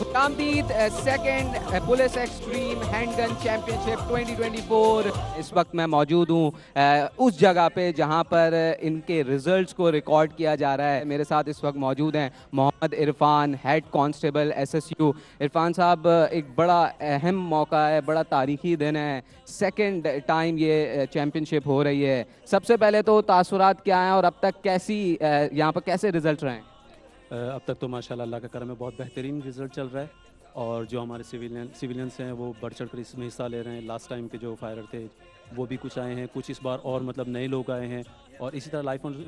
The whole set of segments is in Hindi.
रामदीद second police extreme handgun championship 2024। इस वक्त मैं मौजूद हूँ उस जगह पे जहाँ पर इनके रिजल्ट्स को रिकॉर्ड किया जा रहा है। मेरे साथ इस वक्त मौजूद हैं Mohammad Irfan, head constable SSU. Irfan sahab, एक बड़ा अहम मौका है, बड़ा तारीखी दिन है, सेकंड टाइम ये चैंपियनशिप हो रही है। सबसे पहले तो तासुरात क्या हैं और अब तक कैसी यहाँ पर कैसे रिजल्ट रहे हैं? अब तक तो माशाल्लाह अल्लाह का करम है, बहुत बेहतरीन रिज़ल्ट चल रहा है। और जो हमारे सिविलियंस हैं वो बढ़ चढ़ कर इसमें हिस्सा ले रहे हैं। लास्ट टाइम के जो फायरर थे वो भी कुछ आए हैं, कुछ इस बार और मतलब नए लोग आए हैं। और इसी तरह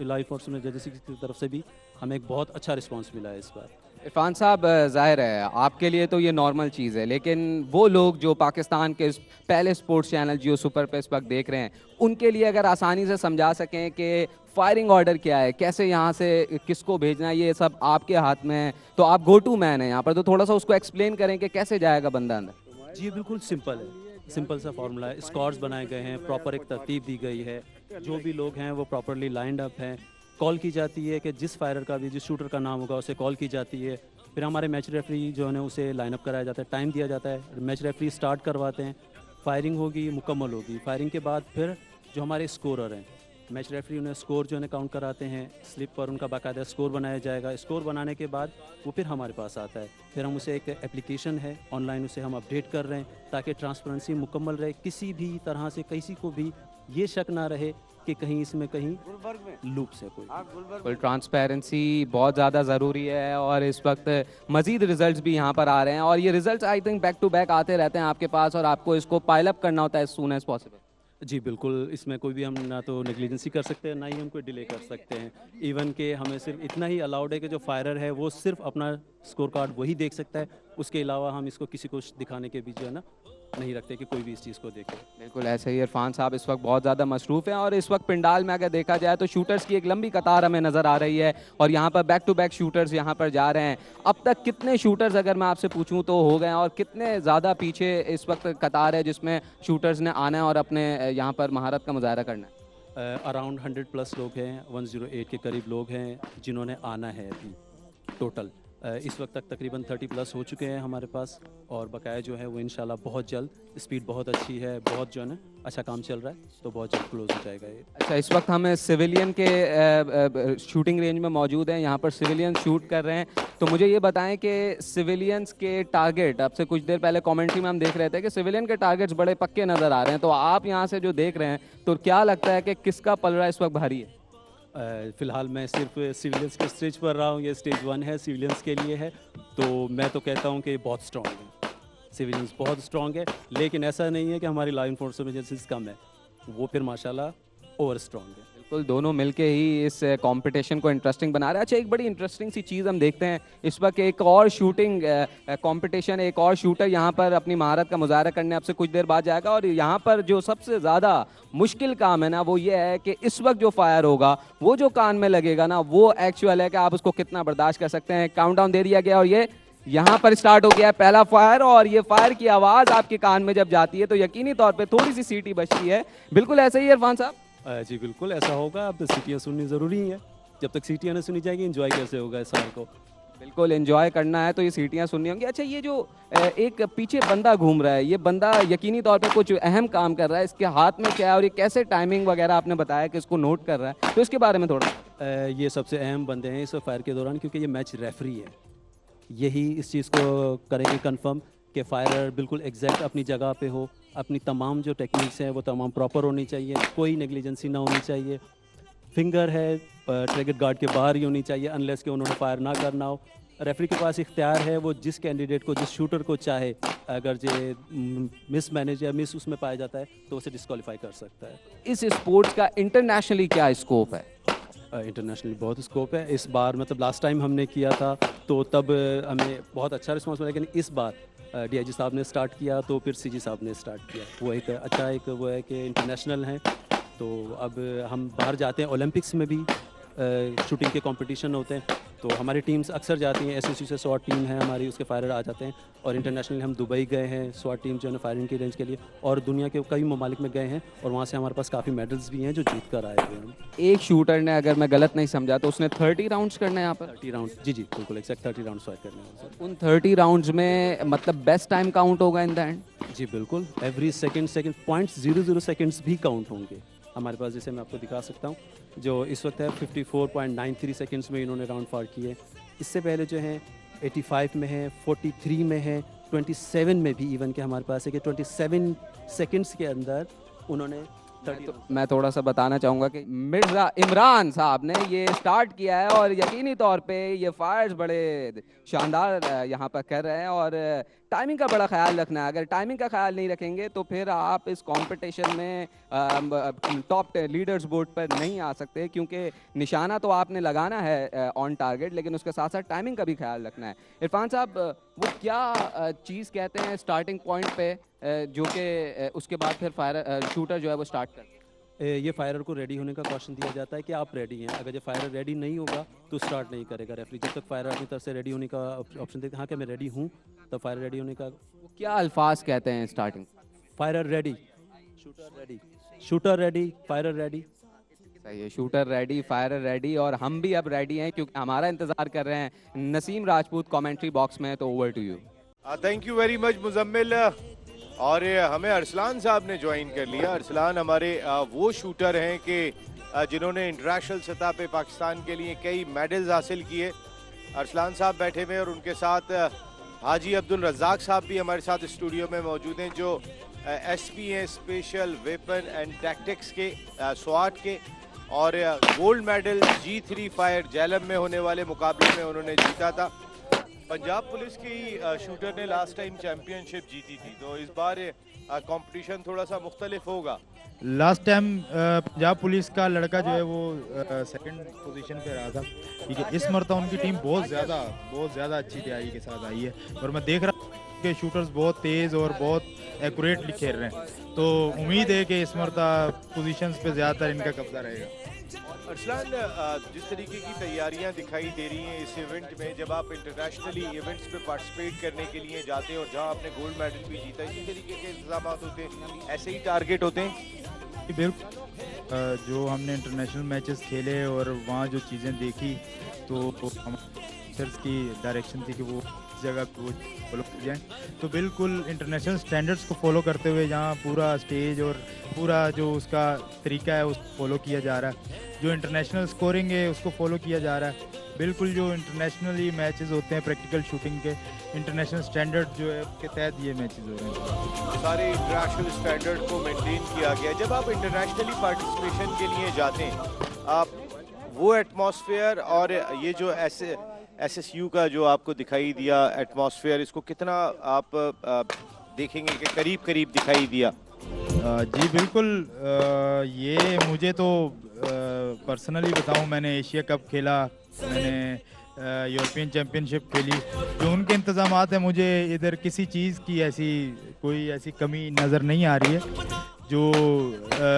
लाइफ फोर्स में जजेस की तरफ से भी हमें एक बहुत अच्छा रिस्पांस मिला है इस बार। इरफान साहब, जाहिर है आपके लिए तो ये नॉर्मल चीज़ है, लेकिन वो लोग जो पाकिस्तान के पहले स्पोर्ट्स चैनल जियो सुपर पे इस वक्त देख रहे हैं, उनके लिए अगर आसानी से समझा सकें कि फायरिंग ऑर्डर क्या है, कैसे यहाँ से किसको भेजना है, ये सब आपके हाथ में है, तो आप गो टू मैन हैं यहाँ पर, तो थोड़ा सा उसको एक्सप्लेन करें कि कैसे जाएगा बंदा अंदर। जी बिल्कुल सिंपल है, सिंपल सा फार्मूला है। स्क्वाड्स बनाए गए हैं, प्रॉपर एक तरतीब दी गई है, जो भी लोग हैं वो प्रॉपरली लाइंड अप हैं। कॉल की जाती है कि जिस फायरर का भी, जिस शूटर का नाम होगा उसे कॉल की जाती है। फिर हमारे मैच रेफरी जो है ना उसे लाइन अप कराया जाता है, टाइम दिया जाता है, मैच रेफरी स्टार्ट करवाते हैं। फायरिंग होगी, मुकम्मल होगी। फायरिंग के बाद फिर जो हमारे स्कोरर हैं, मैच रेफरी उन्हें स्कोर जो है काउंट कराते हैं। स्लिप पर उनका बाकायदा स्कोर बनाया जाएगा। स्कोर बनाने के बाद वो फिर हमारे पास आता है। फिर हम उसे एक एप्लीकेशन है ऑनलाइन, उसे हम अपडेट कर रहे हैं ताकि ट्रांसपेरेंसी मुकम्मल रहे, किसी भी तरह से किसी को भी ये शक ना रहे कि कहीं इसमें कहीं लूप से कोई। बिल्कुल, ट्रांसपेरेंसी बहुत ज़्यादा ज़रूरी है और इस वक्त मज़ीद रिजल्ट्स भी यहाँ पर आ रहे हैं और ये results I think back to back आते रहते हैं आपके पास और आपको इसको पाइल अप करना होता है एज सून एज पॉसिबल। जी बिल्कुल, इसमें कोई भी हम ना तो नेग्लिजेंसी कर सकते हैं, ना ही हम कोई डिले कर सकते हैं। इवन के हमें सिर्फ इतना ही अलाउड है कि जो फायरर है वो सिर्फ अपना स्कोर कार्ड वही देख सकता है। उसके अलावा हम इसको किसी को दिखाने के भी जो है ना नहीं रखते कि कोई भी इस चीज़ को देखे। बिल्कुल ऐसे ही इरफान साहब इस वक्त बहुत ज़्यादा मसरूफ़ हैं और इस वक्त पिंडाल में अगर देखा जाए तो शूटर्स की एक लंबी कतार हमें नज़र आ रही है और यहाँ पर बैक टू बैक शूटर्स यहाँ पर जा रहे हैं। अब तक कितने शूटर्स अगर मैं आपसे पूछूं तो हो गए हैं और कितने ज़्यादा पीछे इस वक्त कतार है जिसमें शूटर्स ने आना है और अपने यहाँ पर महारत का मुजाहरा करना है? अराउंड 100+ लोग हैं, 108 के करीब लोग हैं जिन्होंने आना है अभी टोटल। इस वक्त तक तकरीबन 30+ हो चुके हैं हमारे पास। और बकाया जो है वो इंशाल्लाह बहुत जल्द, स्पीड बहुत अच्छी है, बहुत जो है ना अच्छा काम चल रहा है, तो बहुत जल्द क्लोज हो जाएगा ये। अच्छा, इस वक्त हम सिविलियन के शूटिंग रेंज में मौजूद हैं, यहाँ पर सिविलियन शूट कर रहे हैं। तो मुझे ये बताएं कि सिविलियंस के टारगेट, अब से कुछ देर पहले कमेंट्री में हम देख रहे थे कि सिविलियन के टारगेट्स बड़े पक्के नज़र आ रहे हैं, तो आप यहाँ से जो देख रहे हैं तो क्या लगता है कि किसका पलड़ा इस वक्त भारी है? फ़िलहाल मैं सिर्फ सिविलियंस के स्टेज पर रहा हूँ, ये स्टेज 1 है, सिविलियंस के लिए है। तो मैं तो कहता हूँ कि बहुत स्ट्रॉन्ग है, सिविलियंस बहुत स्ट्रॉन्ग है। लेकिन ऐसा नहीं है कि हमारी लॉ इन्फोर्समेंट एजेंसीज कम है, वो फिर माशाल्लाह ओवर स्ट्रॉन्ग है। बिल्कुल, दोनों मिलके ही इस कंपटीशन को इंटरेस्टिंग बना रहे हैं। अच्छा, एक बड़ी इंटरेस्टिंग सी चीज़ हम देखते हैं इस वक्त, एक और शूटिंग कंपटीशन, एक और शूटर यहाँ पर अपनी महारत का मुजाहरा करने आपसे कुछ देर बाद जाएगा और यहाँ पर जो सबसे ज़्यादा मुश्किल काम है ना वो ये है कि इस वक्त जो फायर होगा वो जो कान में लगेगा ना वो एक्चुअल है कि आप उसको कितना बर्दाश्त कर सकते हैं। काउंटडाउन दे दिया गया और ये यहाँ पर स्टार्ट हो गया है पहला फायर और ये फायर की आवाज़ आपके कान में जब जाती है तो यकीनी तौर पर थोड़ी सी सीटी बजती है। बिल्कुल ऐसे ही इरफान साहब? जी बिल्कुल ऐसा होगा। अब तो सीटियाँ सुननी ज़रूरी है, जब तक सीटियाँ नहीं सुनी जाएगी एंजॉय कैसे होगा इस साल को। बिल्कुल एंजॉय करना है तो ये सीटियां सुननी होंगी। अच्छा, ये जो एक पीछे बंदा घूम रहा है, ये बंदा यकीनी तौर पे कुछ अहम काम कर रहा है, इसके हाथ में क्या है और ये कैसे टाइमिंग वगैरह आपने बताया कि इसको नोट कर रहा है, तो इसके बारे में थोड़ा। ये सबसे अहम बंदे हैं इस फायर के दौरान, क्योंकि ये मैच रेफरी है। यही इस चीज़ को करेंगे कंफर्म कि फायरर बिल्कुल एग्जैक्ट अपनी जगह पे हो, अपनी तमाम जो टेक्निक्स हैं वो तमाम प्रॉपर होनी चाहिए, कोई नेग्लिजेंसी ना होनी चाहिए। फिंगर है ट्रैगेट गार्ड के बाहर ही होनी चाहिए अनलेस कि उन्होंने फायर ना करना हो। रेफरी के पास इख्तियार है, वो जिस कैंडिडेट को, जिस शूटर को चाहे, अगर जो मिस मैनेज या मिस उसमें पाया जाता है तो उसे डिस्क्वालीफाई कर सकता है। इस स्पोर्ट्स का इंटरनेशनली क्या स्कोप है? इंटरनेशनली बहुत स्कोप है इस बार। मतलब लास्ट टाइम हमने किया था तो तब हमें बहुत अच्छा रिस्पॉन्स मिला, लेकिन इस बार डीआईजी साहब ने स्टार्ट किया तो फिर सीजी साहब ने स्टार्ट किया। वो एक अच्छा एक वो है कि इंटरनेशनल है। तो अब हम बाहर जाते हैं, ओलंपिक्स में भी शूटिंग के कंपटीशन होते हैं, तो हमारी टीम्स अक्सर जाती हैं, एसएससी से SWAT टीम है हमारी, उसके फायरर आ जाते हैं। और इंटरनेशनली हम दुबई गए हैं SWAT टीम जो है फायरिंग की रेंज के लिए, और दुनिया के कई ममालिक में गए हैं, और वहाँ से हमारे पास काफ़ी मेडल्स भी हैं जो जीत कर आए हुए हैं हम। एक शूटर ने, अगर मैं गलत नहीं समझा, तो उसने 30 राउंड्स करने हैं यहाँ पर। 30 राउंड, जी जी बिल्कुल एक्जैक्ट 30 राउंड फायर करने हैं सर। उन 30 राउंड्स में मतलब बेस्ट टाइम काउंट होगा इन द एंड? जी बिल्कुल, एवरी सेकंड 0.00 सेकंड्स भी काउंट होंगे हमारे पास, जैसे मैं आपको दिखा सकता हूँ। जो इस वक्त है 54.93 सेकंड्स में इन्होंने राउंड फायर किए। इससे पहले जो है 85 में है, 43 में है, 27 में भी इवन के हमारे पास है कि 27 सेकंड्स के अंदर उन्होंने 30 मैं थोड़ा सा बताना चाहूँगा कि मिर्ज़ा इमरान साहब ने ये स्टार्ट किया है, और यकीनी तौर पे ये फायर्स बड़े शानदार यहाँ पर कर रहे हैं, और टाइमिंग का बड़ा ख्याल रखना है। अगर टाइमिंग का ख्याल नहीं रखेंगे तो फिर आप इस कंपटीशन में टॉप लीडर्स बोर्ड पर नहीं आ सकते, क्योंकि निशाना तो आपने लगाना है ऑन टारगेट, लेकिन उसके साथ साथ टाइमिंग का भी ख्याल रखना है। इरफान साहब, वो क्या चीज़ कहते हैं स्टार्टिंग पॉइंट पे, जो कि उसके बाद फिर फायर शूटर जो है वो स्टार्ट कर? ये फायरर को रेडी होने का क्वेश्चन दिया जाता है कि आप रेडी हैं। अगर ये फायरर रेडी नहीं होगा तो स्टार्ट नहीं करेगा रेफरी, जब तक फायरर अपनी तरफ से रेडी होने का ऑप्शन देते हाँ कि मैं रेडी हूँ, तब फायरर रेडी होने का। क्या अल्फाज कहते हैं starting? Firer ready, shooter ready, shooter ready, firer ready. सही है, शूटर रेडी, फायरर रेडी, और हम भी अब रेडी हैं क्योंकि हमारा इंतजार कर रहे हैं नसीम राजपूत कमेंट्री बॉक्स में। तो over to you. Thank you very much Muzammil. और हमें अरसलान साहब ने ज्वाइन कर लिया। अरसलान हमारे वो शूटर हैं कि जिन्होंने इंटरनेशनल सतह पे पाकिस्तान के लिए कई मेडल्स हासिल किए। अरसलान साहब बैठे हुए, और उनके साथ हाजी अब्दुल रज़ाक साहब भी हमारे साथ स्टूडियो में मौजूद हैं, जो एसपी हैं स्पेशल वेपन एंड टैक्टिक्स के, SWAT के, और gold medal G3 fire Jhelum में होने वाले मुकाबले में उन्होंने जीता था। पंजाब पुलिस की शूटर ने लास्ट टाइम चैंपियनशिप जीती थी, तो इस बार कंपटीशन थोड़ा सा मुख्तलिफ होगा। लास्ट टाइम पंजाब पुलिस का लड़का जो है वो सेकंड पोजीशन पे रहा था, ठीक है। इस मरतबा उनकी टीम बहुत ज़्यादा अच्छी तैयारी के साथ आई है, और मैं देख रहा हूँ कि शूटर्स बहुत तेज़ और बहुत एक्यूरेटली खेल रहे हैं, तो उम्मीद है कि इस मरतबा पोजीशंस पे ज़्यादातर इनका कब्जा रहेगा। अरसलान, जिस तरीके की तैयारियां दिखाई दे रही हैं इस इवेंट में, जब आप इंटरनेशनली इवेंट्स पे पार्टिसिपेट करने के लिए जाते हैं और जहां आपने गोल्ड मेडल भी जीता, इसी तरीके के इंतजाम होते हैं, ऐसे ही टारगेट होते हैं? बिल्कुल, जो हमने इंटरनेशनल मैचेस खेले और वहाँ जो चीज़ें देखी, तो हम टीचर्स की डायरेक्शन थी कि वो इस जगह पे वो फॉलो कर जाएँ, तो बिल्कुल इंटरनेशनल स्टैंडर्ड्स को फॉलो करते हुए यहाँ पूरा स्टेज और पूरा जो उसका तरीका है उसको फॉलो किया जा रहा है। जो इंटरनेशनल स्कोरिंग है उसको फॉलो किया जा रहा है। बिल्कुल जो इंटरनेशनली मैचेस होते हैं प्रैक्टिकल शूटिंग के, इंटरनेशनल स्टैंडर्ड जो है उसके तहत ये मैचेस हो रहे हैं। सारे इंटरनेशनल स्टैंडर्ड को मेंटेन किया गया। जब आप इंटरनेशनली पार्टिसिपेशन के लिए जाते हैं, आप वो एटमॉस्फेयर और ये जो SSU का जो आपको दिखाई दिया एटमॉस्फेयर, इसको कितना आप देखेंगे कि करीब करीब दिखाई दिया? जी बिल्कुल, ये मुझे तो पर्सनली बताऊं, मैंने एशिया कप खेला, मैंने यूरोपियन चैम्पियनशिप खेली, जो उनके इंतज़ामात हैं मुझे इधर किसी चीज़ की कोई ऐसी कमी नज़र नहीं आ रही है जो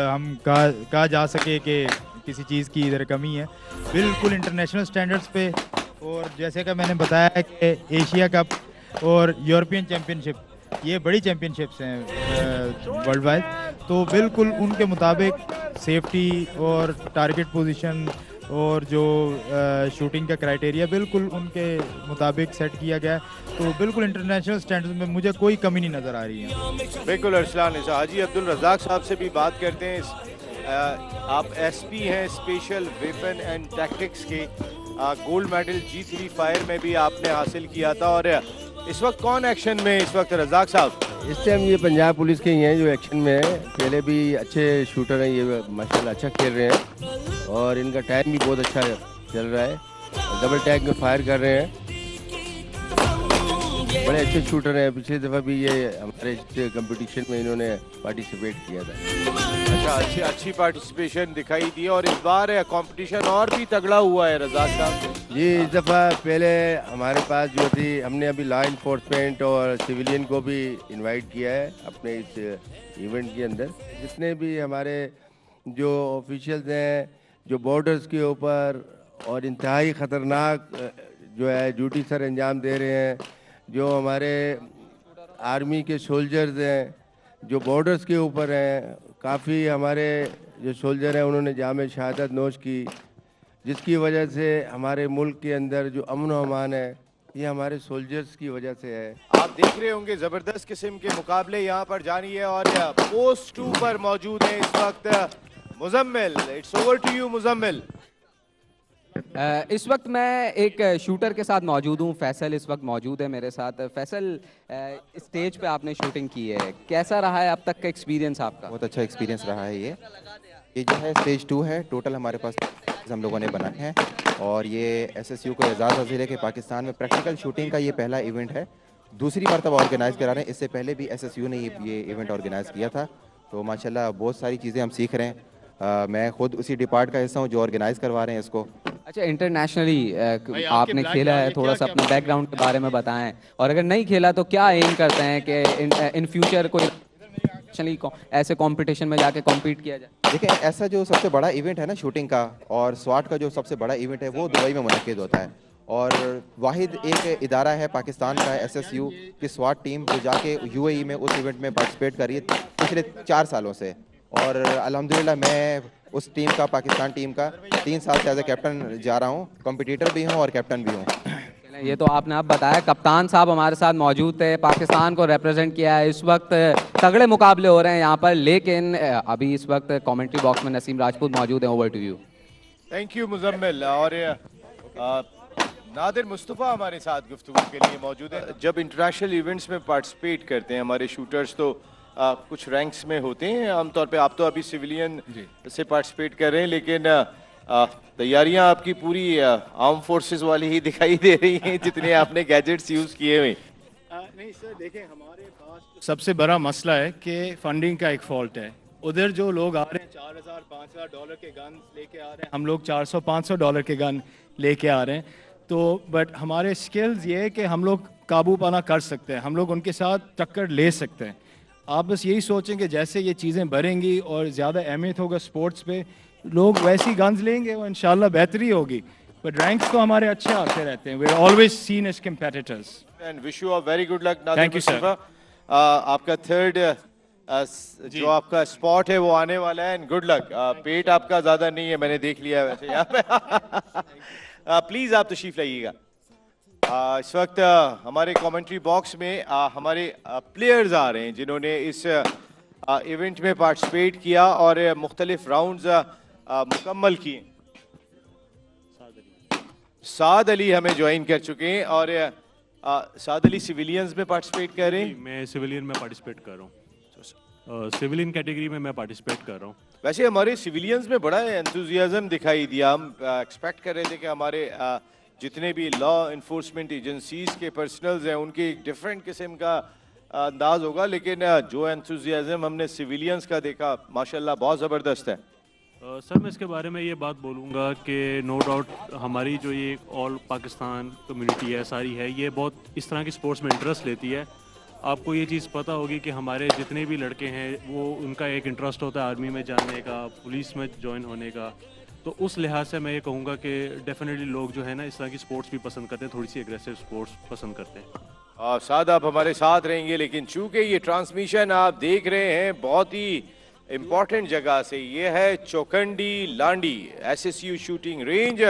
हम कहा जा सके कि किसी चीज़ की इधर कमी है। बिल्कुल इंटरनेशनल स्टैंडर्ड्स पे, और जैसे कि मैंने बताया है कि एशिया कप और यूरोपियन चैम्पियनशिप ये बड़ी चैम्पियनशिप्स हैं वर्ल्ड वाइड, तो बिल्कुल उनके मुताबिक सेफ्टी और टारगेट पोजीशन और जो शूटिंग का क्राइटेरिया बिल्कुल उनके मुताबिक सेट किया गया है, तो बिल्कुल इंटरनेशनल स्टैंडर्ड्स में मुझे कोई कमी नहीं नज़र आ रही है। बिल्कुल अरसलान, हाजी अब्दुल रज़ाक साहब से भी बात करते हैं। आप एसपी हैं स्पेशल वेपन एंड टैक्टिक्स के, गोल्ड मेडल G3 फायर में भी आपने हासिल किया था, और इस वक्त कौन एक्शन में इस वक्त रज़ाक साहब? इस टाइम ये पंजाब पुलिस के ही हैं जो एक्शन में है। पहले भी अच्छे शूटर हैं ये, माशाल्लाह अच्छा खेल रहे हैं, और इनका टाइम भी बहुत अच्छा चल रहा है, डबल टैग में फायर कर रहे हैं, बड़े अच्छे शूटर हैं। पिछली दफ़ा भी ये हमारे कंपटीशन में इन्होंने पार्टिसिपेट किया था। अच्छा, अच्छी पार्टिसिपेशन दिखाई दी, और इस बार कंपटीशन और भी तगड़ा हुआ है रज़ाक साहब जी। इस दफ़ा पहले हमारे पास जो थी, हमने अभी लॉ इन्फोर्समेंट और सिविलियन को भी इनवाइट किया है अपने इस इवेंट के अंदर। जितने भी हमारे जो ऑफिशियल्स हैं जो बॉर्डर्स के ऊपर और इंतहाई ख़तरनाक जो है ड्यूटी सर अंजाम दे रहे हैं। जो हमारे आर्मी के सोल्जर्स हैं जो बॉर्डर्स के ऊपर हैं, काफ़ी हमारे जो सोल्जर हैं उन्होंने जाम शहादत नोश की, जिसकी वजह से हमारे मुल्क के अंदर जो अमन व अमान है ये हमारे सोल्जर्स की वजह से है। आप देख रहे होंगे जबरदस्त किस्म के मुकाबले यहाँ पर जारी है और पोस्ट 2 पर मौजूद है इस वक्त Muzammil. It's over to you Muzammil. इस वक्त मैं एक शूटर के साथ मौजूद हूँ। फैसल इस वक्त मौजूद है मेरे साथ। फैसल, स्टेज पे आपने शूटिंग की है, कैसा रहा है अब तक का एक्सपीरियंस आपका? बहुत अच्छा एक्सपीरियंस रहा है। ये जो है स्टेज 2 है। टोटल हमारे पास हम लोगों ने बनाए हैं और ये SSU को एजाज़ हासिल है कि पाकिस्तान में प्रैक्टिकल शूटिंग का ये पहला इवेंट है। दूसरी मरतबा ऑर्गेनाइज़ करा रहे हैं। इससे पहले भी SSU ने ये इवेंट ऑर्गेनाइज़ किया था। तो माशाल्लाह बहुत सारी चीज़ें हम सीख रहे हैं। मैं खुद उसी डिपार्ट का हिस्सा हूँ जो ऑर्गेनाइज़ करवा रहे हैं इसको। अच्छा, इंटरनेशनली आपने खेला है, थोड़ा सा अपने बैकग्राउंड के बारे में बताएं, और अगर नहीं खेला तो क्या एम करते हैं कि इन फ्यूचर कोई ऐसे कंपटीशन में जाके कॉम्पीट किया जाए? देखिए, ऐसा जो सबसे बड़ा इवेंट है ना शूटिंग का और स्वाट का, जो सबसे बड़ा इवेंट है वो दुबई में मुनक्किद होता है। और वाहिद एक इदारा है पाकिस्तान का SSU की स्वाट टीम जो जाके UAE में उस इवेंट में पार्टिसिपेट कर रही है पिछले 4 सालों से। और अल्हम्दुलिल्लाह मैं उस टीम का, पाकिस्तान टीम का 3 साल से एज ए कैप्टन जा रहा हूँ। कॉम्पिटिटर भी हूँ और कैप्टन भी हूँ। ये तो आपने अब बताया। कप्तान साहब हमारे साथ मौजूद थे, पाकिस्तान को रिप्रेजेंट किया है। इस वक्त तगड़े मुकाबले हो रहे हैं यहाँ पर, लेकिन अभी इस वक्त कमेंट्री बॉक्स में नसीम राजपूत मौजूद हैं। Over to you. Thank you Muzammil. और नादिर मुस्तफ़ा हमारे साथ गुफ्तगू के लिए मौजूद है। जब इंटरनेशनल इवेंट्स में पार्टिसिपेट करते हैं हमारे शूटर्स तो कुछ रैंक्स में होते हैं आमतौर पे। आप तो अभी सिविलियन से पार्टिसिपेट कर रहे हैं, लेकिन तैयारियां आपकी पूरी आर्म फोर्सेस वाली ही दिखाई दे रही हैं जितने आपने गैजेट्स यूज़ किए हुए। नहीं सर, देखें हमारे पास सबसे बड़ा मसला है कि फंडिंग का एक फॉल्ट है। उधर जो लोग आ रहे हैं $4,000-5,000 के गन लेके आ रहे हैं, हम लोग $400-500 के गन लेके आ रहे हैं। तो बट हमारे स्किल्स ये है कि हम लोग काबू पाना कर सकते हैं, हम लोग उनके साथ टक्कर ले सकते हैं। आप बस यही सोचें कि जैसे ये चीज़ें बढ़ेंगी और ज़्यादा अहमियत होगा स्पोर्ट्स पे, लोग वैसी गन्स लेंगे और इंशाल्लाह बेहतरी होगी। बट रैंक्स तो हमारे अच्छे आते रहते हैं। We are always seen as competitors. And wish you a very good luck. Thank you, sir. आपका थर्ड जो आपका स्पॉट है वो आने वाला है। And good luck. पेट आपका ज़्यादा नहीं है, मैंने देख लिया है वैसे यहाँ पे। प्लीज़ आप तशरीफ लाइएगा। इस वक्त हमारे कमेंट्री बॉक्स में हमारे प्लेयर्स आ रहे हैं जिन्होंने इस इवेंट में पार्टिसिपेट किया और मुख्तलिफ राउंड्स मुकम्मल किए। साद अली हमें ज्वाइन कर चुके हैं और साद अली सिविलियंस में पार्टिसिपेट कर रहे हैं। मैं सिविलियन में पार्टिसिपेट कर रहा हूँ। सिविलियन कैटेगरी में मैं पार्टिसिपेट कर रहा हूँ। वैसे हमारे सिविलियंस में बड़ा एंथुजियाज्म दिखाई दिया। हम एक्सपेक्ट कर रहे थे कि हमारे जितने भी लॉ इन्फोर्समेंट एजेंसीज के पर्सनल्स हैं उनके एक डिफरेंट किस्म का अंदाज होगा, लेकिन जो एंथुजियाज्म हमने सिविलियंस का देखा माशाल्लाह बहुत ज़बरदस्त है। सर, मैं इसके बारे में ये बात बोलूँगा कि नो डाउट हमारी जो ये ऑल पाकिस्तान कम्युनिटी है सारी है, ये बहुत इस तरह की स्पोर्ट्स में इंटरेस्ट लेती है। आपको ये चीज़ पता होगी कि हमारे जितने भी लड़के हैं वो उनका एक इंटरेस्ट होता है आर्मी में जाने का, पुलिस में ज्वाइन होने का। तो उस लिहाज से मैं ये कहूँगा कि डेफिनेटली लोग जो है ना इस तरह की स्पोर्ट्स भी पसंद करते हैं, थोड़ी सी एग्रेसिव स्पोर्ट्स पसंद करते हैं। साद आप हमारे साथ रहेंगे, लेकिन चूंकि ये ट्रांसमिशन आप देख रहे हैं बहुत ही इम्पोर्टेंट जगह से, ये है Chaukandi Landhi SSU shooting range,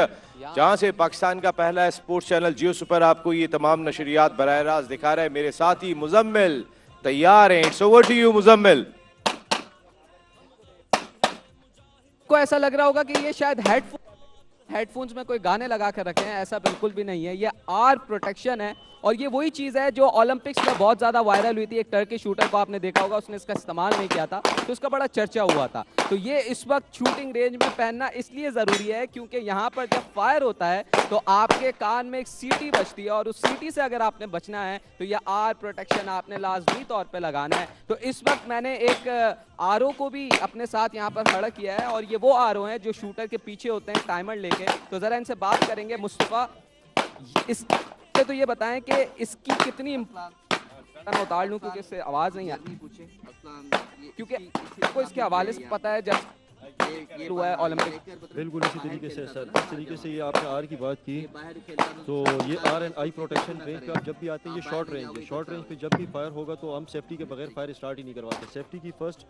जहां से पाकिस्तान का पहला स्पोर्ट्स चैनल जियो सुपर आपको ये तमाम नशरियात बराह रास्त दिखा रहा है। मेरे साथ ही मुजम्मिल तैयार हैं। It's over to you Muzammil. को ऐसा लग रहा होगा कि ये शायद हेडफोन्स में कोई गाने लगा कर रखे हैं, ऐसा बिल्कुल भी नहीं है। ये आर प्रोटेक्शन है और ये वही चीज़ है जो ओलंपिक्स में बहुत ज़्यादा वायरल हुई थी। एक टर्की शूटर को आपने देखा होगा, उसने इसका इस्तेमाल नहीं किया था तो उसका बड़ा चर्चा हुआ था। तो ये इस वक्त शूटिंग रेंज में पहनना इसलिए ज़रूरी है क्योंकि यहाँ पर जब फायर होता है तो आपके कान में एक सीटी बजती है और उस सीटी से अगर आपने बचना है तो यह आर प्रोटेक्शन आपने लाजमी तौर पर लगाना है। तो इस वक्त मैंने एक आरओ को भी अपने साथ यहाँ पर खड़ा किया है और ये वो आरओ हैं जो शूटर के पीछे होते हैं टाइमर लेके। तो ज़रा इनसे बात करेंगे। मुस्तफ़ा, इस तो ये बताएं कि इसकी कितनी मैं उतार लूं क्योंकि इससे आवाज़ नहीं आती, क्योंकि आपको इसके हवाले से पता है जब हुआ है ओलंपिक? बिल्कुल इसी तरीके से सर, इस तरीके से ये आपने आर की बात की, तो ये R and I protection range पे आप जब भी आते हैं, ये शॉर्ट रेंज है। शॉर्ट रेंज पे जब भी फायर होगा तो हम सेफ्टी के बगैर फायर स्टार्ट ही नहीं करवाते। सेफ्टी की फर्स्ट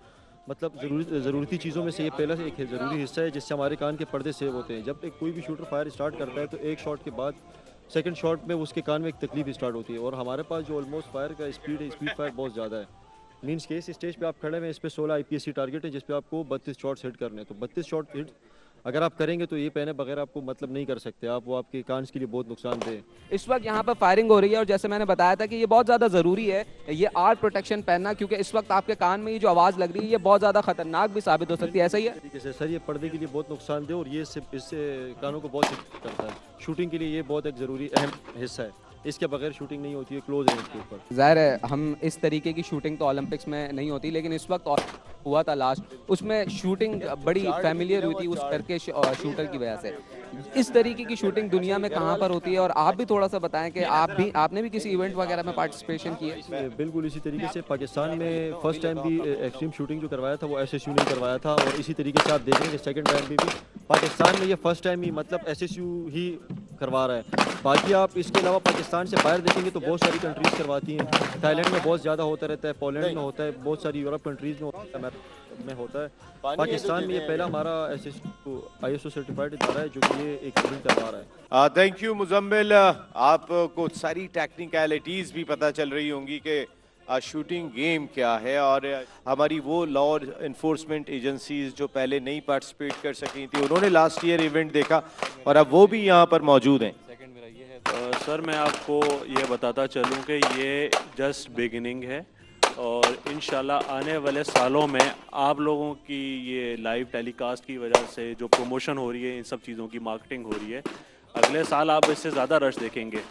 मतलब ज़रूरती चीज़ों में से ये पहला से एक ज़रूरी हिस्सा है जिससे हमारे कान के पर्दे सेव होते हैं। जब एक कोई भी शूटर फायर स्टार्ट करता है तो एक शॉट के बाद सेकंड शॉट में उसके कान में एक तकलीफ स्टार्ट होती है, और हमारे पास जो ऑलमोस्ट फायर का स्पीड है, स्पीड फायर बहुत ज़्यादा है। मीन्स के इस स्टेज पे आप खड़े हैं, इस पे 16 IPSC टारगेट है जिस पे आपको 32 शॉट्स हिट करने हैं। तो 32 शॉट हिट अगर आप करेंगे तो ये पहने बगैर आपको मतलब नहीं कर सकते आप, वो आपके कान के लिए बहुत नुकसानदेह है। इस वक्त यहाँ पर फायरिंग हो रही है और जैसे मैंने बताया था कि ये बहुत ज़्यादा ज़रूरी है ये आर प्रोटेक्शन पहनना, क्योंकि इस वक्त आपके कान में ये जो आवाज़ लग रही है ये बहुत ज़्यादा खतरनाक भी साबित हो सकती है। ऐसा ही है? तरीके से सर, ये पर्दे के लिए बहुत नुकसानदेह और ये इससे कानों को बहुत हिट करता है। शूटिंग के लिए ये बहुत एक ज़रूरी अहम हिस्सा है, इसके बगैर शूटिंग नहीं होती है क्लोज रेंज के ऊपर। ज़ाहिर है हम इस तरीके की शूटिंग तो ओलंपिक्स में नहीं होती, लेकिन इस वक्त हुआ था लास्ट, उसमें शूटिंग बड़ी फैमिलियर हुई थी उस टर्किश शूटर की वजह से। इस तरीके की शूटिंग दुनिया में कहाँ पर होती है, और आप भी थोड़ा सा बताएं कि आपने भी किसी इवेंट वगैरह में पार्टिसिपेशन किया है? बिल्कुल इसी तरीके से पाकिस्तान में फर्स्ट टाइम भी एक्सट्रीम शूटिंग जो करवाया था वो SSU ने करवाया था, और इसी तरीके से आप देख रहे हैं कि सेकंड टाइम भी पाकिस्तान में ये फर्स्ट टाइम ही मतलब SSU ही करवा रहा है। बाकी आप इसके अलावा पाकिस्तान से बाहर देखेंगे तो बहुत सारी कंट्रीज़ करवाती हैं। थाईलैंड में बहुत ज़्यादा होता रहता है, पोलैंड में होता है, बहुत सारी यूरोप कंट्रीज़ में होता है। पाकिस्तान में ये पहला हमारा SSU ISO सर्टिफाइड इदारा है जो कि ये एक इवेंट करवा रहा है। थैंक यू मुजम्मिल, आपको सारी टेक्निकलिटीज़ भी पता चल रही होंगी कि शूटिंग गेम क्या है, और हमारी वो लॉ इन्फोर्समेंट एजेंसीज जो पहले नहीं पार्टिसिपेट कर सकी थी उन्होंने लास्ट ईयर इवेंट देखा और अब वो भी यहाँ पर मौजूद हैं। सर मैं आपको ये बताता चलूँ कि ये जस्ट बिगिनिंग है, और इंशाल्लाह आने वाले सालों में आप लोगों की ये लाइव टेलीकास्ट की वजह से जो प्रमोशन हो रही है, इन सब चीज़ों की मार्केटिंग हो रही है, अगले साल आप इससे ज़्यादा रश देखेंगे।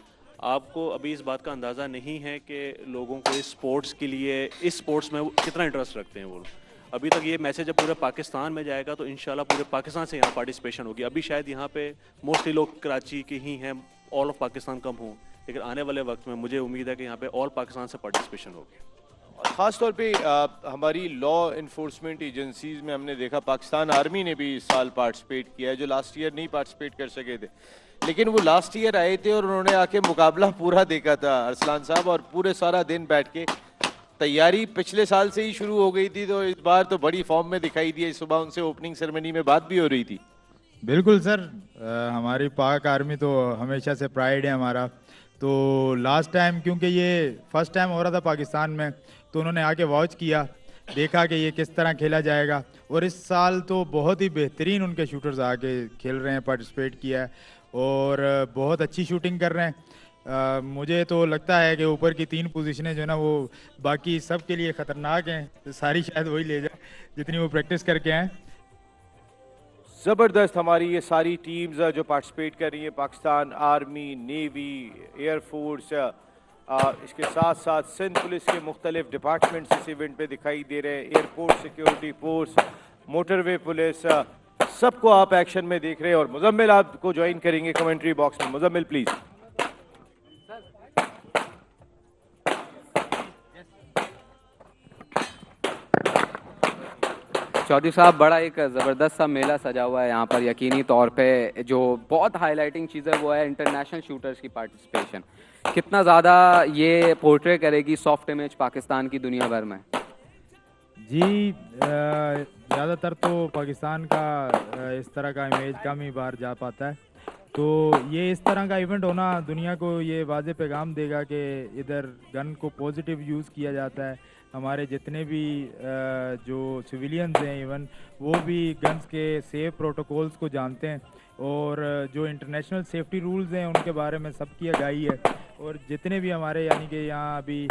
आपको अभी इस बात का अंदाज़ा नहीं है कि लोगों को इस स्पोर्ट्स के लिए, इस स्पोर्ट्स में कितना इंटरेस्ट रखते हैं वो। अभी तक ये मैसेज जब पूरे पाकिस्तान में जाएगा तो इंशाल्लाह पूरे पाकिस्तान से यहाँ पार्टिसिपेशन होगी। अभी शायद यहाँ पे मोस्टली लोग कराची के ही हैं, ऑल ऑफ पाकिस्तान कम हों, लेकिन आने वाले वक्त में मुझे उम्मीद है कि यहाँ पे ऑल पाकिस्तान से पार्टिसिपेशन होगी। ख़ास तौर पे हमारी लॉ इन्फोर्समेंट एजेंसीज में हमने देखा पाकिस्तान आर्मी ने भी इस साल पार्टिसिपेट किया है, जो लास्ट ईयर नहीं पार्टिसिपेट कर सके थे, लेकिन वो लास्ट ईयर आए थे और उन्होंने आके मुकाबला पूरा देखा था अरसलान साहब, और पूरे सारा दिन बैठ के तैयारी पिछले साल से ही शुरू हो गई थी, तो इस बार तो बड़ी फॉर्म में दिखाई दी। सुबह उनसे ओपनिंग सेरेमनी में बात भी हो रही थी। बिल्कुल सर, हमारी पाक आर्मी तो हमेशा से प्राइड है हमारा। तो लास्ट टाइम क्योंकि ये फर्स्ट टाइम हो रहा था पाकिस्तान में, तो उन्होंने आके वॉच किया, देखा कि ये किस तरह खेला जाएगा, और इस साल तो बहुत ही बेहतरीन उनके शूटर्स आके खेल रहे हैं, पार्टिसिपेट किया है और बहुत अच्छी शूटिंग कर रहे हैं। मुझे तो लगता है कि ऊपर की 3 पोजीशनें जो है ना वो बाकी सब के लिए ख़तरनाक हैं, तो सारी शायद वही ले जाए जितनी वो प्रैक्टिस करके आए। ज़बरदस्त हमारी ये सारी टीम्स जो पार्टिसिपेट कर रही है, पाकिस्तान आर्मी, नेवी, एयरफोर्स, इसके साथ साथ सिंध पुलिस के मुख्तलिफ डिपार्टमेंट्स इस इवेंट पे दिखाई दे रहे हैं, airport security force, motorway police, सबको आप एक्शन में देख रहे हैं। और मुजम्मिल आपको ज्वाइन करेंगे कमेंट्री बॉक्स में। मुजम्मिल प्लीज। चौधरी साहब, बड़ा एक ज़बरदस्त सा मेला सजा हुआ है यहाँ पर। यकीनी तौर पे जो बहुत हाईलाइटिंग चीज़ है वो है इंटरनेशनल शूटर्स की पार्टिसिपेशन। कितना ज़्यादा ये पोर्ट्रे करेगी सॉफ्ट इमेज पाकिस्तान की दुनिया भर में? जी, ज़्यादातर तो पाकिस्तान का इस तरह का इमेज कम ही बाहर जा पाता है, तो ये इस तरह का इवेंट होना दुनिया को ये वाज़े पैगाम देगा कि इधर गन को पॉजिटिव यूज़ किया जाता है। हमारे जितने भी जो सिविलियंस हैं इवन वो भी गन्स के सेफ प्रोटोकॉल्स को जानते हैं, और जो इंटरनेशनल सेफ्टी रूल्स हैं उनके बारे में सबकी आगाही है। और जितने भी हमारे यानी कि यहाँ अभी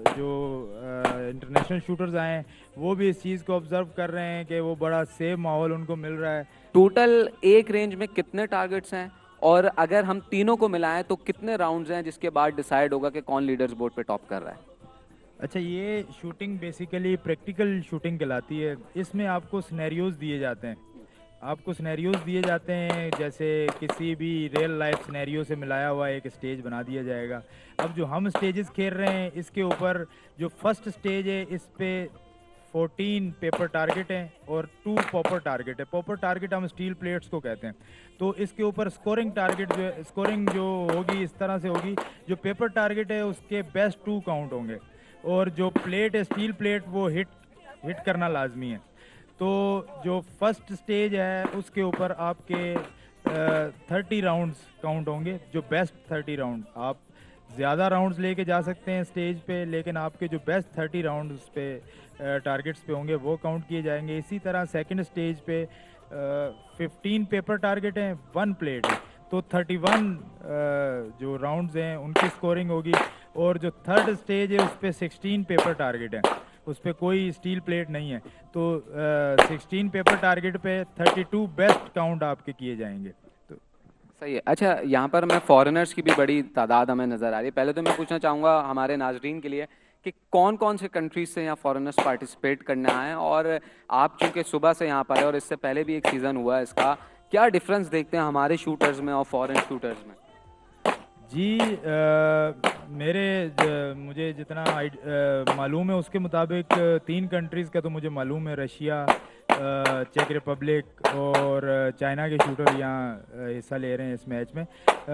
जो इंटरनेशनल शूटर्स आए हैं वो भी इस चीज़ को ऑब्ज़र्व कर रहे हैं कि वो बड़ा सेफ माहौल उनको मिल रहा है। टोटल एक रेंज में कितने टारगेट्स हैं, और अगर हम तीनों को मिलाएं तो कितने राउंड्स हैं जिसके बाद डिसाइड होगा कि कौन लीडर्स बोर्ड पे टॉप कर रहा है? अच्छा, ये शूटिंग बेसिकली प्रैक्टिकल शूटिंग कहलाती है। इसमें आपको सिनेरियोज दिए जाते हैं, जैसे किसी भी रियल लाइफ सिनेरियो से मिलाया हुआ एक स्टेज बना दिया जाएगा। अब जो हम स्टेजेस खेल रहे हैं इसके ऊपर जो फर्स्ट स्टेज है इस पे 14 पेपर टारगेट हैं और 2 पॉपर टारगेट है। पॉपर टारगेट हम स्टील प्लेट्स को कहते हैं। तो इसके ऊपर स्कोरिंग टारगेट स्कोरिंग जो होगी इस तरह से होगी, जो पेपर टारगेट है उसके बेस्ट 2 काउंट होंगे और जो प्लेट है स्टील प्लेट वो हिट करना लाजमी है। तो जो फर्स्ट स्टेज है उसके ऊपर आपके 30 राउंड्स काउंट होंगे, जो बेस्ट 30 राउंड। आप ज़्यादा राउंड्स लेके जा सकते हैं स्टेज पे, लेकिन आपके जो बेस्ट 30 राउंड उस पे टारगेट्स पे होंगे वो काउंट किए जाएंगे। इसी तरह सेकंड स्टेज पे 15 पेपर टारगेट हैं, 1 प्लेट है, तो 31 जो राउंड्स हैं उनकी स्कोरिंग होगी। और जो थर्ड स्टेज है उस पे 16 पेपर टारगेट है, उस पे कोई स्टील प्लेट नहीं है। तो 16 पेपर टारगेट पे 32 बेस्ट काउंट आपके किए जाएंगे। सही है। अच्छा, यहाँ पर मैं फॉरेनर्स की भी बड़ी तादाद हमें नज़र आ रही है। पहले तो मैं पूछना चाहूँगा हमारे नाजरीन के लिए कि कौन कौन से कंट्रीज से यहाँ फॉरेनर्स पार्टिसिपेट करने आए हैं, और आप चूँकि सुबह से यहाँ पर है और इससे पहले भी एक सीज़न हुआ है इसका, क्या डिफरेंस देखते हैं हमारे शूटर्स में और फॉरेन शूटर्स में? जी मुझे जितना मालूम है उसके मुताबिक 3 कंट्रीज़ का तो मुझे मालूम है, रशिया, चेक रिपब्लिक और चाइना के शूटर यहाँ हिस्सा ले रहे हैं इस मैच में।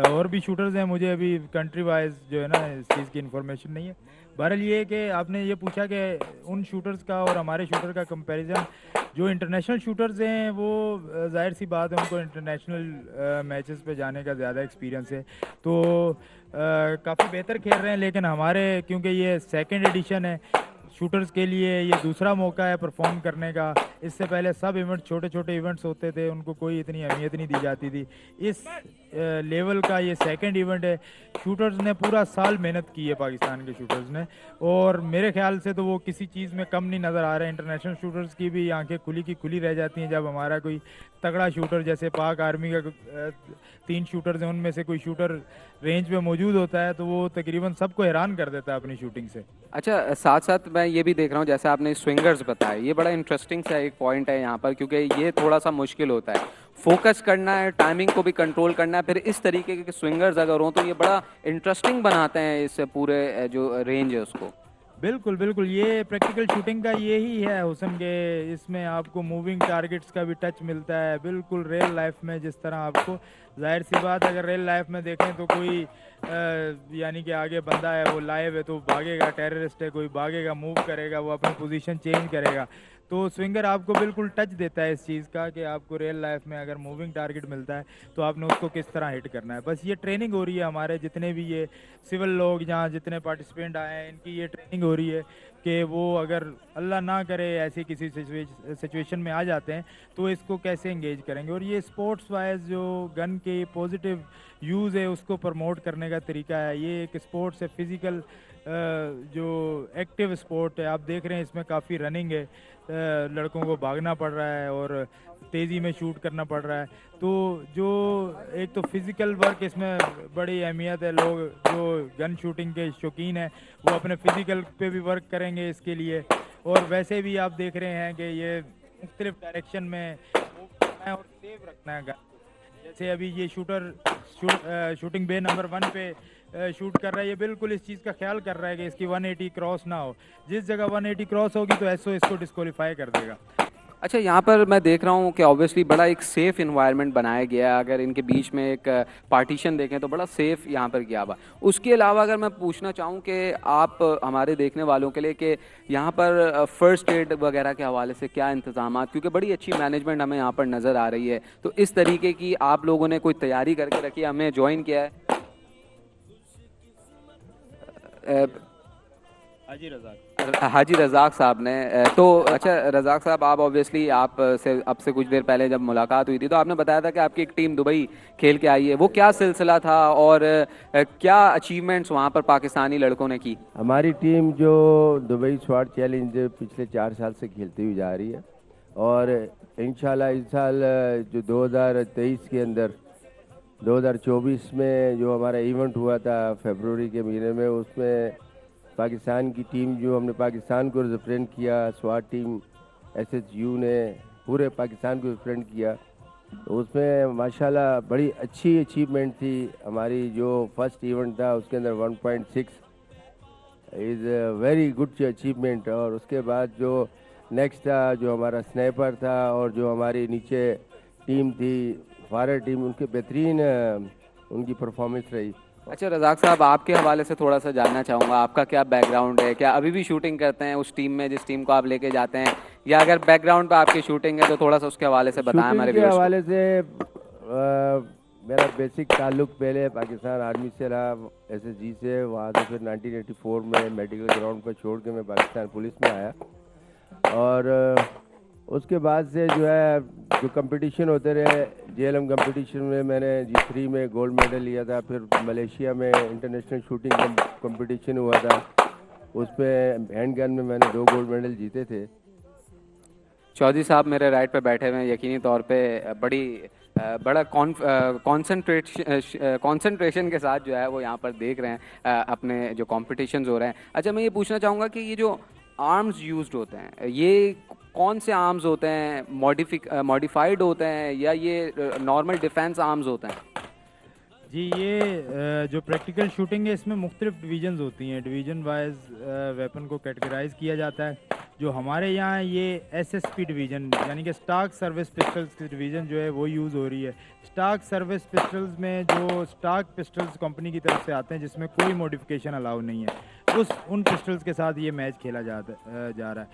और भी शूटर्स हैं, मुझे अभी कंट्री वाइज जो है ना इस चीज़ की इन्फॉर्मेशन नहीं है। बहरहाल ये है कि आपने ये पूछा कि उन शूटर्स का और हमारे शूटर का कंपैरिजन, जो इंटरनेशनल शूटर्स हैं वो जाहिर सी बात है उनको इंटरनेशनल मैचेस पे जाने का ज़्यादा एक्सपीरियंस है, तो काफ़ी बेहतर खेल रहे हैं। लेकिन हमारे क्योंकि ये सेकंड एडिशन है, शूटर्स के लिए ये दूसरा मौका है परफॉर्म करने का। इससे पहले सब इवेंट छोटे छोटे इवेंट्स होते थे, उनको कोई इतनी अहमियत नहीं दी जाती थी। इस लेवल का ये सेकंड इवेंट है। शूटर्स ने पूरा साल मेहनत की है पाकिस्तान के शूटर्स ने, और मेरे ख्याल से तो वो किसी चीज़ में कम नहीं नज़र आ रहे हैं। इंटरनेशनल शूटर्स की भी आंखें खुली की खुली रह जाती हैं जब हमारा कोई तगड़ा शूटर, जैसे पाक आर्मी का 3 शूटर्स हैं उनमें से कोई शूटर रेंज पे मौजूद होता है, तो वो तकरीबन सबको हैरान कर देता है अपनी शूटिंग से। अच्छा, साथ साथ मैं ये भी देख रहा हूँ, जैसे आपने स्विंगर्स बताया, ये बड़ा इंटरेस्टिंग सा एक पॉइंट है यहाँ पर, क्योंकि ये थोड़ा सा मुश्किल होता है, फोकस करना है, टाइमिंग को भी कंट्रोल करना है, फिर इस तरीके के स्विंगर्स अगर हों तो ये बड़ा इंटरेस्टिंग बनाते हैं इस पूरे जो रेंज है उसको। बिल्कुल बिल्कुल, ये प्रैक्टिकल शूटिंग का यही है हुस्न के, इसमें आपको मूविंग टारगेट्स का भी टच मिलता है, बिल्कुल रियल लाइफ में जिस तरह आपको। जाहिर सी बात अगर रियल लाइफ में देखें तो कोई यानी कि आगे बंदा है वो लाइव है तो भागेगा, टेररिस्ट है कोई भागेगा, मूव करेगा, वो अपनी पोजीशन चेंज करेगा। तो स्विंगर आपको बिल्कुल टच देता है इस चीज़ का कि आपको रियल लाइफ में अगर मूविंग टारगेट मिलता है तो आपने उसको किस तरह हिट करना है। बस ये ट्रेनिंग हो रही है, हमारे जितने भी ये सिविल लोग यहाँ जितने पार्टिसिपेंट आए हैं इनकी ये ट्रेनिंग हो रही है कि वो अगर अल्लाह ना करे ऐसी किसी सिचुएशन में आ जाते हैं तो इसको कैसे एंगेज करेंगे। और ये स्पोर्ट्स वाइज जो गन के पॉजिटिव यूज़ है उसको प्रमोट करने का तरीका है। ये एक स्पोर्ट्स है, फिज़िकल जो एक्टिव स्पोर्ट है। आप देख रहे हैं इसमें काफ़ी रनिंग है, लड़कों को भागना पड़ रहा है और तेज़ी में शूट करना पड़ रहा है। तो जो एक तो फिज़िकल वर्क इसमें बड़ी अहमियत है। लोग जो गन शूटिंग के शौकीन हैं वो अपने फिज़िकल पे भी वर्क करेंगे इसके लिए। और वैसे भी आप देख रहे हैं कि ये मुख्तलिफ डायरेक्शन में मूव करना है और सेफ रखना है गन। जैसे अभी ये शूटिंग बे नंबर 1 पे शूट कर रहा है, ये बिल्कुल इस चीज़ का ख्याल कर रहा है कि इसकी 180 क्रॉस ना हो। जिस जगह 180 क्रॉस होगी तो एसओ इसको डिस्क्वालीफाई कर देगा। अच्छा, यहाँ पर मैं देख रहा हूँ कि ऑब्वियसली बड़ा एक सेफ़ इन्वायरमेंट बनाया गया है। अगर इनके बीच में एक पार्टीशन देखें तो बड़ा सेफ़ यहाँ पर किया हुआ। उसके अलावा अगर मैं पूछना चाहूँ कि आप हमारे देखने वालों के लिए कि यहाँ पर फ़र्स्ट एड वगैरह के हवाले से क्या इंतज़ाम, क्योंकि बड़ी अच्छी मैनेजमेंट हमें यहाँ पर नज़र आ रही है, तो इस तरीके की आप लोगों ने कोई तैयारी करके रखी है? हमें ज्वाइन किया है हाजी रज़ाक साहब ने। तो अच्छा रज़ाक साहब, आप ऑब्वियसली आप से अब से कुछ देर पहले जब मुलाकात हुई थी तो आपने बताया था कि आपकी एक टीम दुबई खेल के आई है, वो क्या सिलसिला था और क्या अचीवमेंट्स वहाँ पर पाकिस्तानी लड़कों ने की? हमारी टीम जो दुबई स्वाट चैलेंज पिछले 4 साल से खेलती हुई जा रही है और इंशाल्लाह इस साल जो 2023 के अंदर 2024 में जो हमारा इवेंट हुआ था फरवरी के महीने में, उसमें पाकिस्तान की टीम जो हमने पाकिस्तान को रिप्रेजेंट किया, स्वाट टीम एसएचयू ने पूरे पाकिस्तान को रिप्रेजेंट किया, तो उसमें माशाल्लाह बड़ी अच्छी अचीवमेंट थी हमारी। जो फर्स्ट इवेंट था उसके अंदर 1.6 इज़ वेरी गुड अचीवमेंट। और उसके बाद जो नेक्स्ट था, जो हमारा स्नाइपर था, और जो हमारी नीचे टीम थी, फायर टीम, उनके बेहतरीन उनकी परफॉर्मेंस रही। अच्छा रज़ाक साहब, आपके हवाले से थोड़ा सा जानना चाहूँगा, आपका क्या बैकग्राउंड है? क्या अभी भी शूटिंग करते हैं उस टीम में जिस टीम को आप लेके जाते हैं, या अगर बैकग्राउंड पे आपकी शूटिंग है तो थोड़ा सा उसके हवाले से बताएं शूटिंग हमारे के व्यूअर्स को। हवाले से मेरा बेसिक ताल्लुक पहले पाकिस्तान आर्मी से रहा, SSG से। वहाँ से फिर 1984 में मेडिकल ग्राउंड पर छोड़ के मैं पाकिस्तान पुलिस में आया, और उसके बाद से जो है जो कंपटीशन होते रहे, JLM कंपटीशन में मैंने G3 में गोल्ड मेडल लिया था। फिर मलेशिया में इंटरनेशनल शूटिंग कंपटीशन हुआ था, उसमें हैंड गन में मैंने 2 गोल्ड मेडल जीते थे। चौधरी साहब मेरे राइट पे बैठे हुए हैं, यकीनी तौर पे बड़ा कॉन्सेंट्रेशन के साथ जो है वो यहाँ पर देख रहे हैं अपने जो कॉम्पिटिशन्स हो रहे हैं। अच्छा, मैं ये पूछना चाहूँगा कि ये जो आर्म्स यूज्ड होते हैं, ये कौन से आर्म्स होते हैं? मॉडिफाइड होते हैं या ये नॉर्मल डिफेंस आर्म्स होते हैं? जी, ये जो प्रैक्टिकल शूटिंग है, इसमें मुख्तलिफ डिवीजन्स होती हैं। डिवीजन वाइज वेपन को कैटेगराइज किया जाता है। जो हमारे यहाँ ये SSP डिवीज़न, यानी कि स्टॉक सर्विस पिस्टल्स की डिवीज़न जो है वो यूज़ हो रही है। स्टॉक सर्विस पिस्टल्स में जो स्टॉक पिस्टल्स कंपनी की तरफ से आते हैं, जिसमें कोई मॉडिफिकेशन अलाउ नहीं है, उन पिस्टल्स के साथ ये मैच खेला जा रहा है।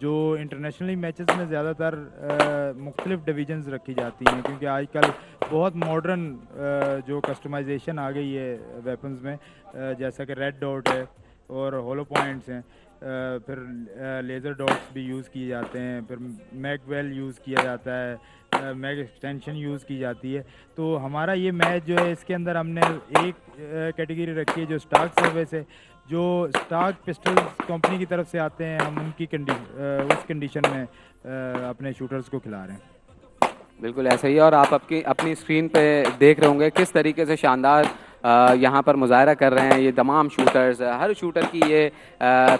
जो इंटरनेशनली मैचेस में ज़्यादातर मुख्तलिफ डिवीजन्स रखी जाती हैं, क्योंकि आजकल बहुत मॉडर्न जो कस्टमाइजेशन आ गई है वेपन्स में, जैसा कि रेड डॉट है और होलो पॉइंट्स हैं, फिर लेज़र डॉट्स भी यूज़ किए जाते हैं, फिर मैगवेल यूज़ किया जाता है, मैग एक्सटेंशन यूज़ की जाती है। तो हमारा ये मैच जो है, इसके अंदर हमने एक कैटेगरी रखी है जो स्टॉक सर्विस है। जो स्टॉक पिस्टल्स कंपनी की तरफ से आते हैं, हम उनकी उस कंडीशन में अपने शूटर्स को खिला रहे हैं। बिल्कुल ऐसा ही है, और आप अपनी स्क्रीन पे देख रहे होंगे किस तरीके से शानदार यहाँ पर मुजाहरा कर रहे हैं ये तमाम शूटर्स। हर शूटर की ये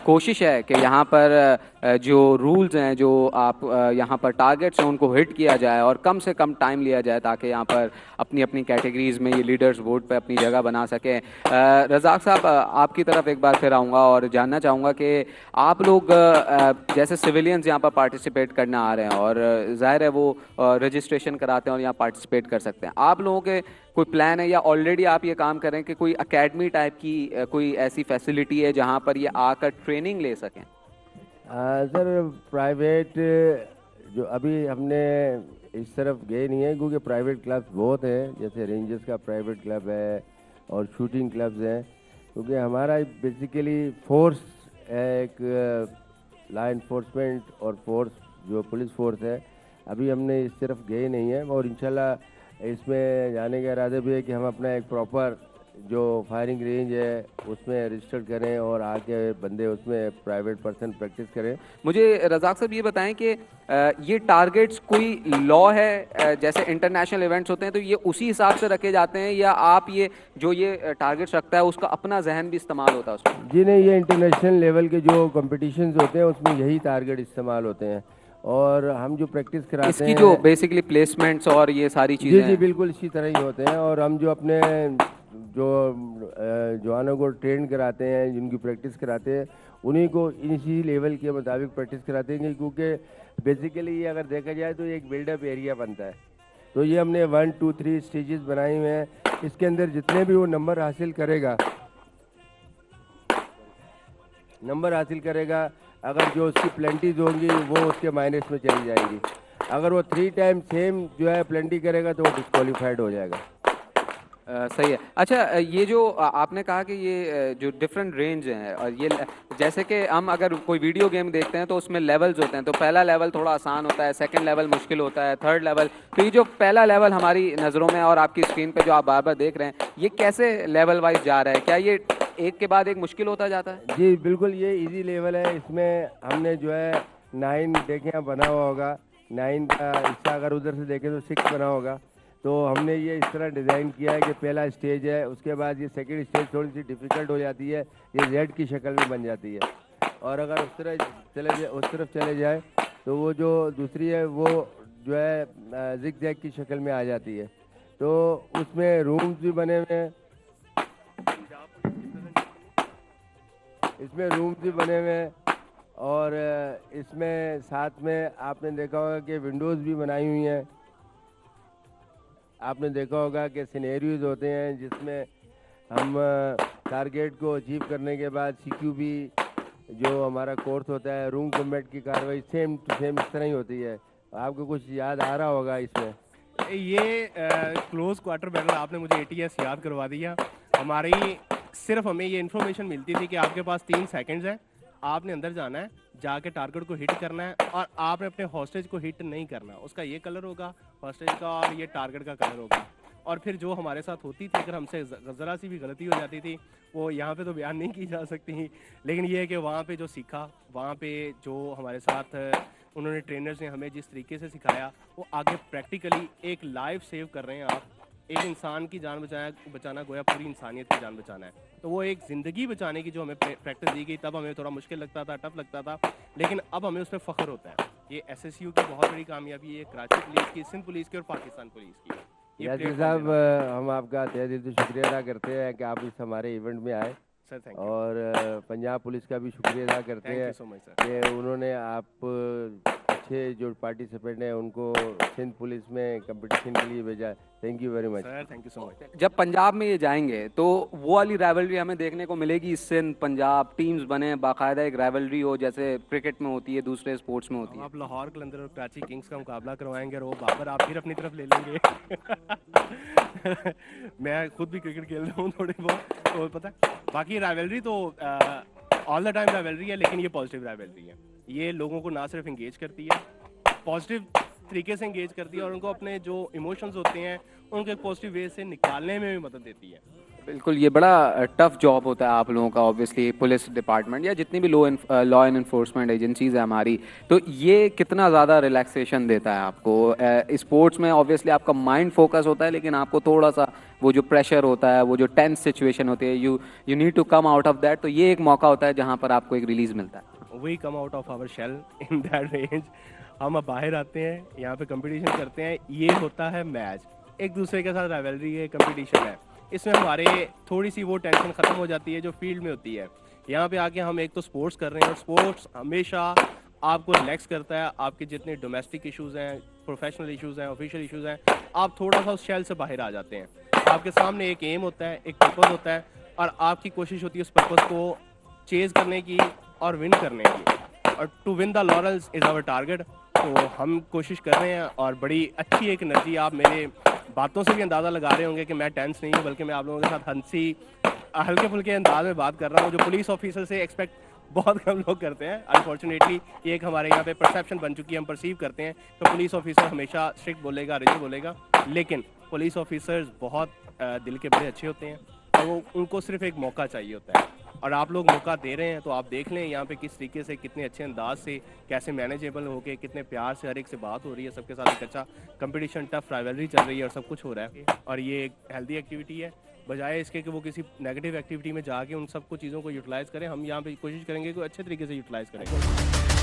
कोशिश है कि यहाँ पर जो रूल्स हैं, जो आप यहाँ पर टारगेट्स हैं, उनको हिट किया जाए और कम से कम टाइम लिया जाए, ताकि यहाँ पर अपनी अपनी कैटेगरीज़ में ये लीडर्स बोर्ड पे अपनी जगह बना सकें। रज़ाक साहब, आपकी तरफ एक बार फिर आऊँगा और जानना चाहूँगा कि आप लोग जैसे सिविलियंस यहाँ पर पार्टिसिपेट करने आ रहे हैं, और ज़ाहिर है वो रजिस्ट्रेशन कराते हैं और यहाँ पार्टिसिपेट कर सकते हैं। आप लोगों के कोई प्लान है या ऑलरेडी आप ये काम कर रहे हैं कि कोई एकेडमी टाइप की कोई ऐसी फैसिलिटी है जहाँ पर ये आकर ट्रेनिंग ले सकें? सर, प्राइवेट जो अभी हमने इस तरफ गए नहीं है, क्योंकि प्राइवेट क्लब्स बहुत हैं, जैसे रेंजर्स का प्राइवेट क्लब है और शूटिंग क्लब्स हैं। क्योंकि हमारा बेसिकली फोर्स है, एक लॉ इन्फोर्समेंट और फोर्स जो पुलिस फोर्स है, अभी हमने इस तरफ गए नहीं है। और इंशाल्लाह इसमें जाने का इरादे भी है कि हम अपना एक प्रॉपर जो फायरिंग रेंज है उसमें रजिस्टर करें और आके बंदे उसमें प्राइवेट पर्सन प्रैक्टिस करें। मुझे रज़ाक साहब ये बताएं कि ये टारगेट्स कोई लॉ है, जैसे इंटरनेशनल इवेंट्स होते हैं तो ये उसी हिसाब से रखे जाते हैं, या आप ये जो ये टारगेट्स रखता है उसका अपना जहन भी इस्तेमाल होता है उसमें? जी नहीं, ये इंटरनेशनल लेवल के जो कॉम्पिटिशन्स होते हैं उसमें यही टारगेट इस्तेमाल होते हैं, और हम जो प्रैक्टिस कराते इसकी हैं जो बेसिकली प्लेसमेंट्स और ये सारी चीज़ें जी बिल्कुल इसी तरह ही होते हैं। और हम जो अपने जो जवानों को ट्रेन कराते हैं, जिनकी प्रैक्टिस कराते हैं, उन्हीं को इसी लेवल के मुताबिक प्रैक्टिस कराते हैं, क्योंकि बेसिकली ये अगर देखा जाए तो एक बिल्डअप एरिया बनता है। तो ये हमने 1, 2, 3 स्टेजेस बनाए हुए हैं। इसके अंदर जितने भी वो नंबर हासिल करेगा, अगर जो उसकी प्लेंटीज होंगी वो उसके माइनस में चली जाएंगी। अगर वो 3 टाइम सेम जो है प्लेंटी करेगा तो वो डिस्क्वालीफाइड हो जाएगा। सही है। अच्छा, ये जो आपने कहा कि ये जो डिफरेंट रेंज हैं, और ये जैसे कि हम अगर कोई वीडियो गेम देखते हैं तो उसमें लेवल्स होते हैं, तो पहला लेवल थोड़ा आसान होता है, सेकंड लेवल मुश्किल होता है, थर्ड लेवल। तो ये जो पहला लेवल हमारी नज़रों में और आपकी स्क्रीन पे जो आप बार बार देख रहे हैं, ये कैसे लेवल वाइज जा रहा है? क्या ये एक के बाद एक मुश्किल होता जाता है? जी बिल्कुल, ये इजी लेवल है। इसमें हमने जो है 9 देखें बना हुआ होगा, 9 का हिस्सा अगर उधर से देखें तो 6 बना होगा। तो हमने ये इस तरह डिज़ाइन किया है कि पहला स्टेज है, उसके बाद ये सेकंड स्टेज थोड़ी सी डिफ़िकल्ट हो जाती है, ये जेड की शक्ल में बन जाती है। और अगर उस तरफ चले जाए तो वो जो दूसरी है वो जो है जिग जैग की शक्ल में आ जाती है। तो उसमें रूम्स भी बने हुए हैं, इसमें रूम्स भी बने हुए हैं, और इसमें साथ में आपने देखा होगा कि विंडोज़ भी बनाई हुई हैं। आपने देखा होगा कि सिनेरियोज होते हैं जिसमें हम टारगेट को अचीव करने के बाद सीक्यूबी जो हमारा कोर्स होता है, रूम कम्बैट की कार्रवाई सेम टू सेम इस तरह ही होती है। आपको कुछ याद आ रहा होगा इसमें? ये क्लोज क्वार्टर बैटल आपने मुझे ATS याद करवा दिया। हमारी सिर्फ हमें ये इन्फॉर्मेशन मिलती थी कि आपके पास 3 सेकंड्स हैं, आपने अंदर जाना है, जाके टारगेट को हिट करना है और आपने अपने हॉस्टेज को हिट नहीं करना। उसका ये कलर होगा हॉस्टेज का और ये टारगेट का कलर होगा। और फिर जो हमारे साथ होती थी, अगर हमसे ज़रा सी भी गलती हो जाती थी, वो यहाँ पे तो बयान नहीं की जा सकती, लेकिन ये है कि वहाँ पे जो सीखा, वहाँ पे जो हमारे साथ उन्होंने ट्रेनर्स ने हमें जिस तरीके से सिखाया, वो आगे प्रैक्टिकली एक लाइफ सेव कर रहे हैं आप। एक इंसान की जान बचाना गोया पूरी इंसानियत की जान बचाना है। तो वो एक ज़िंदगी बचाने की जो हमें प्रैक्टिस दी गई, तब हमें थोड़ा मुश्किल लगता था, टफ लगता था, लेकिन अब हमें उस पर फ़ख्र होता है। ये SSU की बहुत बड़ी कामयाबी है, कराची पुलिस की, सिंध पुलिस की और पाकिस्तान पुलिस की। यासिर साहब, हम आपका तहे दिल से शुक्रिया अदा करते हैं कि आप इस हमारे इवेंट में आए सर। Thank you. और पंजाब पुलिस का भी शुक्रिया अदा करते हैं सो मच सर कि उन्होंने आप अच्छे जो पार्टिसिपेंट हैं उनको सिंध पुलिस में कंपटीशन के लिए भेजा। Thank you very much sir. Thank you so much. जब पंजाब में ये जाएंगे तो वो वाली राइवलरी हमें देखने को मिलेगी, सिंध पंजाब टीम्स बने, बाकायदा एक राइवलरी हो जैसे क्रिकेट में होती है, दूसरे स्पोर्ट्स में होती है। आप लाहौर कलंदर और कराची किंग्स का मुकाबला करवाएंगे और वो बाबर आप फिर अपनी तरफ ले लेंगे। मैं खुद भी क्रिकेट खेल रहा हूँ थोड़ी बहुत, तो पता है। बाकी राइवलरी तो ऑल द टाइम राइवलरी है, लेकिन ये पॉजिटिव राइवलरी है। ये लोगों को ना सिर्फ इंगेज करती है, पॉजिटिव तरीके से इंगेज करती है और उनको अपने जो इमोशंस होते हैं उनको एक पॉजिटिव वे से निकालने में भी मदद देती है। बिल्कुल, ये बड़ा टफ जॉब होता है आप लोगों का, ऑब्वियसली पुलिस डिपार्टमेंट या जितनी भी लॉ एंड इन्फोर्समेंट एजेंसीज है हमारी, तो ये कितना ज़्यादा रिलैक्सेशन देता है आपको? स्पोर्ट्स में ऑब्वियसली आपका माइंड फोकस होता है, लेकिन आपको थोड़ा सा वो जो प्रेशर होता है, वो जो टेंस सिचुएशन होती है, you need to come out of that. तो ये एक मौका होता है जहाँ पर आपको एक रिलीज मिलता है। We come out of our shell in that range. हम अब बाहर आते हैं, यहाँ पे कंपटीशन करते हैं, ये होता है मैच, एक दूसरे के साथ राइवलरी है, कंपटीशन है। इसमें हमारे थोड़ी सी वो टेंशन ख़त्म हो जाती है जो फील्ड में होती है। यहाँ पे आके हम एक तो स्पोर्ट्स कर रहे हैं और स्पोर्ट्स हमेशा आपको रिलैक्स करता है। आपके जितने डोमेस्टिक इश्यूज़ हैं, प्रोफेशनल इश्यूज़ हैं, ऑफिशियल इश्यूज़ हैं, आप थोड़ा सा उस शेल से बाहर आ जाते हैं। आपके सामने एक एम होता है, एक पर्पज़ होता है और आपकी कोशिश होती है उस पर्पज़ को चेज़ करने की और विन करने की। और to win the laurels is our target. तो हम कोशिश कर रहे हैं और बड़ी अच्छी एक एनर्जी, आप मेरे बातों से भी अंदाज़ा लगा रहे होंगे कि मैं टेंस नहीं हूँ, बल्कि मैं आप लोगों के साथ हंसी हल्के फुल्के अंदाज में बात कर रहा हूँ, जो पुलिस ऑफिसर से एक्सपेक्ट बहुत कम लोग करते हैं। अनफॉर्चुनेटली ये एक हमारे यहाँ पे परसेप्शन बन चुकी है, हम परसीव करते हैं तो पुलिस ऑफिसर हमेशा स्ट्रिक्ट बोलेगा, रिजिड बोलेगा, लेकिन पुलिस ऑफिसर्स बहुत दिल के बड़े अच्छे होते हैं और वो उनको सिर्फ एक मौका चाहिए होता है और आप लोग मौका दे रहे हैं। तो आप देख लें यहाँ पे किस तरीके से, कितने अच्छे अंदाज से, कैसे मैनेजेबल होके, कितने प्यार से हर एक से बात हो रही है, सबके साथ एक अच्छा कंपटीशन, टफ राइवलरी चल रही है और सब कुछ हो रहा है। और ये एक हेल्दी एक्टिविटी है, बजाय इसके कि वो किसी नेगेटिव एक्टिविटी में जाके उन सब कुछ चीज़ों को यूटिलाइज़ करें। हम यहाँ पे कोशिश करेंगे कि अच्छे तरीके से यूटिलाइज़ करें।